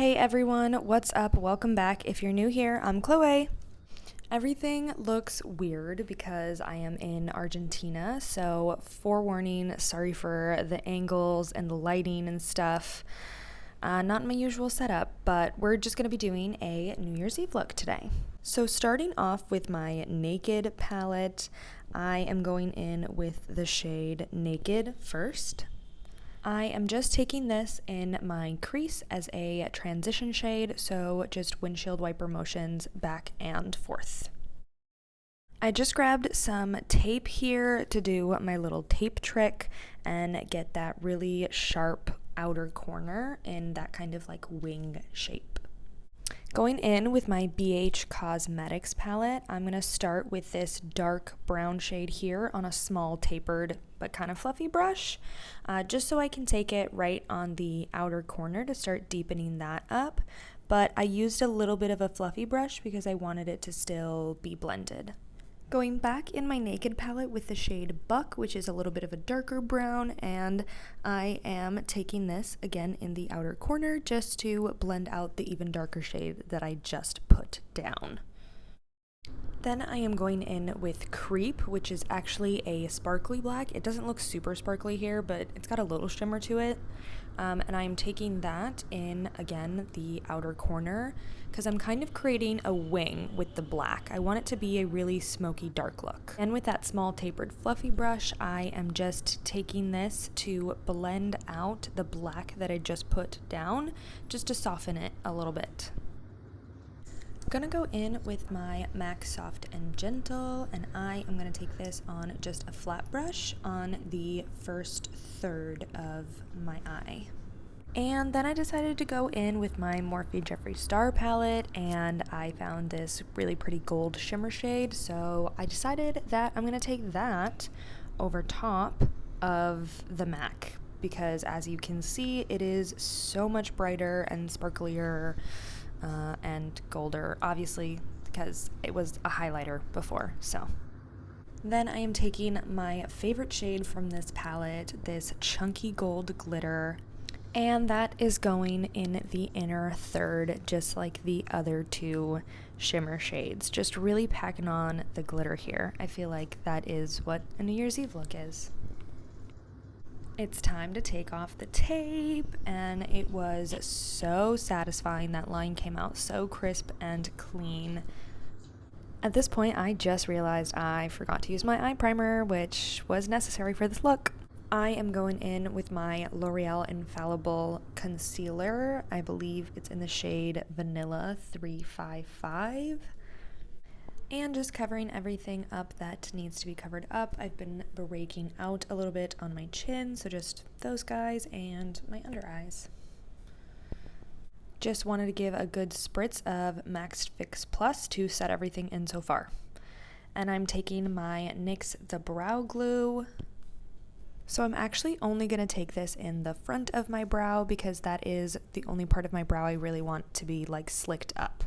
Hey everyone, what's up? Welcome back. If you're new here, I'm Chloe. Everything looks weird because I am in Argentina, so forewarning, sorry for the angles and the lighting and stuff. Not my usual setup, but we're just going to be doing a New Year's Eve look today. So starting off with my Naked palette, I am going in with the shade Naked first. I am just taking this in my crease as a transition shade, so just windshield wiper motions back and forth. I just grabbed some tape here to do my little tape trick and get that really sharp outer corner in that kind of like wing shape. Going in with my BH Cosmetics palette, I'm going to start with this dark brown shade here on a small tapered but kind of fluffy brush, just so I can take it right on the outer corner to start deepening that up. But I used a little bit of a fluffy brush because I wanted it to still be blended. Going back in my Naked palette with the shade Buck, which is a little bit of a darker brown, and I am taking this again in the outer corner just to blend out the even darker shade that I just put down. Then I am going in with Creep, which is actually a sparkly black. It doesn't look super sparkly here, but it's got a little shimmer to it. And I'm taking that in, again, the outer corner, because I'm kind of creating a wing with the black. I want it to be a really smoky dark look. And with that small tapered fluffy brush, I am just taking this to blend out the black that I just put down, just to soften it a little bit. I'm gonna go in with my M.A.C Soft and Gentle, and I am gonna take this on just a flat brush on the first third of my eye. And then I decided to go in with my Morphe Jeffree Star palette, and I found this really pretty gold shimmer shade, so I decided that I'm gonna take that over top of the M.A.C, because as you can see, it is so much brighter and sparklier and golder, obviously because it was a highlighter before. So then I am taking my favorite shade from this palette, this chunky gold glitter, and that is going in the inner third, just like the other two shimmer shades, just really packing on the glitter here. I feel like that is what a New Year's Eve look is. It's time to take off the tape, and it was so satisfying. That line came out so crisp and clean. At this point, I just realized I forgot to use my eye primer, which was necessary for this look. I am going in with my L'Oreal Infallible Concealer. I believe it's in the shade Vanilla 355. And just covering everything up that needs to be covered up. I've been breaking out a little bit on my chin, so just those guys and my under eyes. Just wanted to give a good spritz of Max Fix Plus to set everything in so far. And I'm taking my NYX The Brow Glue. So I'm actually only going to take this in the front of my brow because that is the only part of my brow I really want to be like slicked up.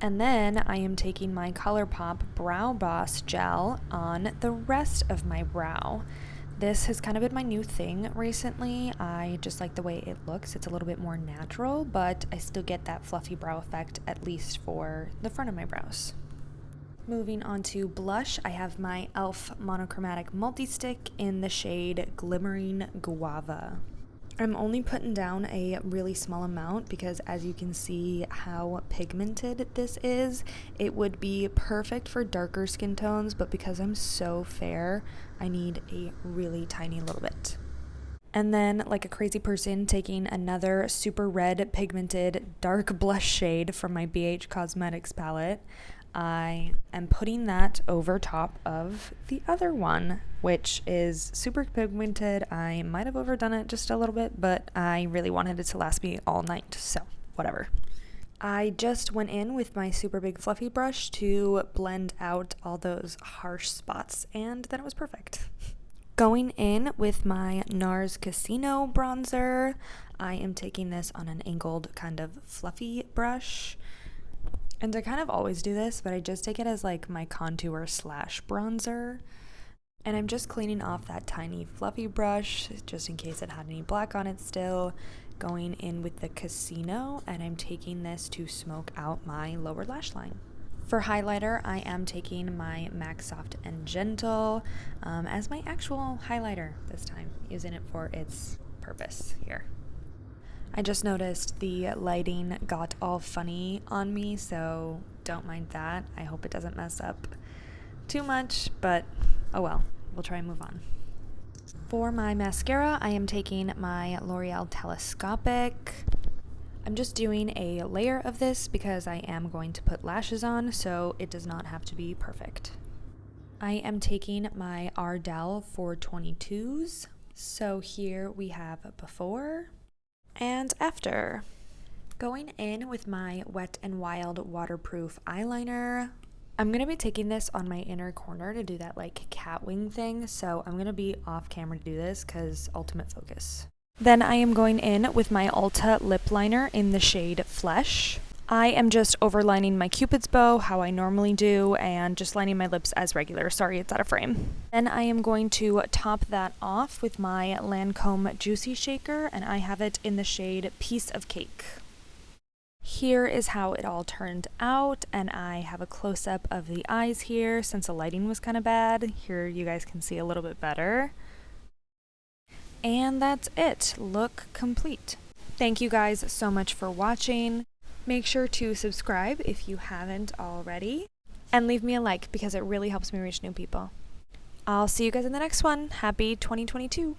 And then I am taking my ColourPop Brow Boss Gel on the rest of my brow. This has kind of been my new thing recently. I just like the way it looks. It's a little bit more natural, but I still get that fluffy brow effect, at least for the front of my brows. Moving on to blush, I have my e.l.f. Monochromatic Multi-Stick in the shade Glimmering Guava. I'm only putting down a really small amount because as you can see how pigmented this is, it would be perfect for darker skin tones, but because I'm so fair, I need a really tiny little bit. And then, like a crazy person, taking another super red pigmented dark blush shade from my BH Cosmetics palette, I am putting that over top of the other one, which is super pigmented. I might have overdone it just a little bit, but I really wanted it to last me all night, so whatever. I just went in with my super big fluffy brush to blend out all those harsh spots, and then it was perfect. Going in with my Nars Casino bronzer, I am taking this on an angled kind of fluffy brush. And I kind of always do this, but I just take it as like my contour slash bronzer. And I'm just cleaning off that tiny fluffy brush just in case it had any black on it still. going in with the Casino, and I'm taking this to smoke out my lower lash line. For highlighter, I am taking my M.A.C Soft and Gentle as my actual highlighter this time, using it for its purpose here. I just noticed the lighting got all funny on me, so don't mind that. I hope it doesn't mess up too much, but oh well, we'll try and move on. For my mascara, I am taking my L'Oreal Telescopic. I'm just doing a layer of this because I am going to put lashes on, so it does not have to be perfect. I am taking my Ardell 422s. So here we have before and after. Going in with my Wet n Wild waterproof eyeliner. I'm going to be taking this on my inner corner to do that like cat wing thing, so I'm going to be off camera to do this because ultimate focus. Then I am going in with my ULTA lip liner in the shade Flesh. I am just overlining my Cupid's bow how I normally do and just lining my lips as regular. Sorry, it's out of frame. Then I am going to top that off with my Lancome Juicy Shaker, and I have it in the shade Piece of Cake. Here is how it all turned out, and I have a close-up of the eyes here since the lighting was kind of bad. Here you guys can see a little bit better. And that's it. Look complete. Thank you guys so much for watching. Make sure to subscribe if you haven't already. And leave me a like because it really helps me reach new people. I'll see you guys in the next one. Happy 2022.